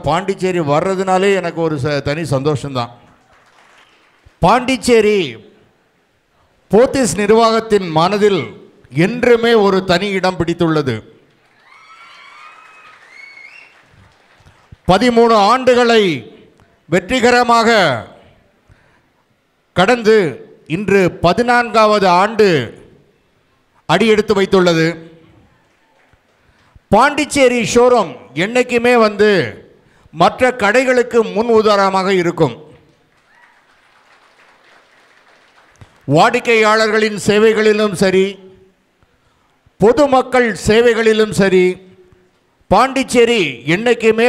பாண்டிச்சேரி வர்றதுனாலே எனக்கு ஒரு தனி சந்தோஷம்தான். பாண்டிச்சேரி போத்தீஸ் நிர்வாகத்தின் மனதில் என்றுமே ஒரு தனி இடம் பிடித்துள்ளது. 13 ஆண்டுகளை வெற்றிகரமாக கடந்து இன்று 14வது ஆண்டு அடியெடுத்து வைத்துள்ளது. பாண்டிச்சேரி ஷோரூம் என்னைக்குமே மற்ற கடைகளுக்கு முன் உதாரணமாக இருக்கும். வாடிக்கையாளர்களின் சேவைகளிலும் சரி, பொதுமக்கள் சேவைகளிலும் சரி, பாண்டிச்சேரி என்னைக்குமே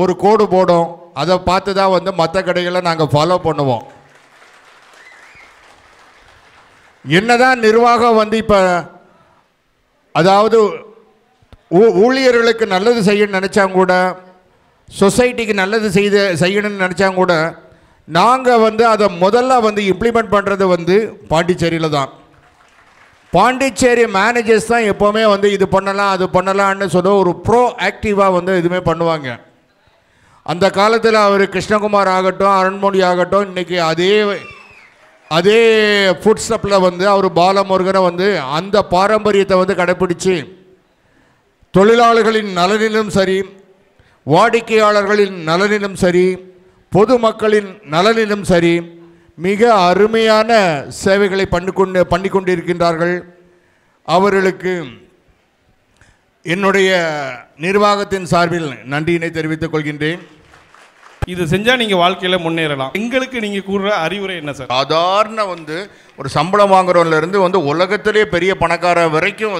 ஒரு கோடு போடும். அதை பார்த்து தான் மற்ற கடைகளை நாங்கள் ஃபாலோ பண்ணுவோம். என்னதான் நிர்வாகம் இப்போ அதாவது ஊழியர்களுக்கு நல்லது செய்யணும்னு நினச்சாங்க கூட, சொசைட்டிக்கு நல்லது செய்யணும்னு நினச்சாங்க கூட, நாங்கள் அதை முதல்ல இம்ப்ளிமெண்ட் பண்ணுறது பாண்டிச்சேரியில் தான். பாண்டிச்சேரி மேனேஜர்ஸ் தான் எப்போவுமே இது பண்ணலாம் அது பண்ணலான்னு சொல்ல ஒரு ப்ரோ ஆக்டிவாக எதுவுமே பண்ணுவாங்க. அந்த காலத்தில் அவர் கிருஷ்ணகுமார் ஆகட்டும், அருண்மொழி ஆகட்டும், இன்றைக்கி அதே ஃபுட் ஸ்டெப்பில் அவர் பாலமுருகனை அந்த பாரம்பரியத்தை கடைப்பிடிச்சு தொழிலாளர்களின் நலனிலும் சரி, வாடிக்கையாளர்களின் நலனிலும் சரி, பொதுமக்களின் நலனிலும் சரி மிக அருமையான சேவைகளை பண்ணி கொண்டிருக்கின்றார்கள். அவர்களுக்கு என்னுடைய நிர்வாகத்தின் சார்பில் நன்றியினை தெரிவித்துக் கொள்கின்றேன். இது செஞ்சால் நீங்கள் வாழ்க்கையில் முன்னேறலாம். எங்களுக்கு நீங்கள் கூறுற அறிவுரை என்ன சார்? சாதாரண ஒரு சம்பளம் வாங்குறவன்லேருந்து உலகத்திலே பெரிய பணக்கார வரைக்கும்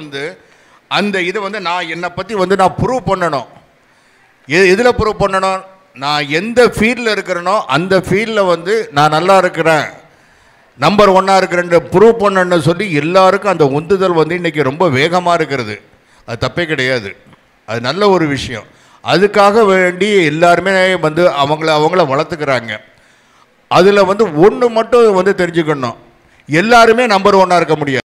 அந்த இதை நான் என்னை பற்றி நான் ப்ரூவ் பண்ணணும். எதில் ப்ரூவ் பண்ணணும்? நான் எந்த ஃபீல்டில் இருக்கிறேனோ அந்த ஃபீல்டில் நான் நல்லா இருக்கிறேன், நம்பர் 1 இருக்கிறேன்னு ப்ரூவ் பண்ணணுன்னு சொல்லி எல்லாருக்கும் அந்த உந்துதல் இன்றைக்கி ரொம்ப வேகமாக இருக்கிறது. அது தப்பே கிடையாது, அது நல்ல ஒரு விஷயம். அதுக்காக வேண்டி எல்லாருமே அவங்கள வளர்த்துக்கிறாங்க. அதில் ஒன்று மட்டும் தெரிஞ்சுக்கணும், எல்லாருமே நம்பர் 1 இருக்க முடியாது.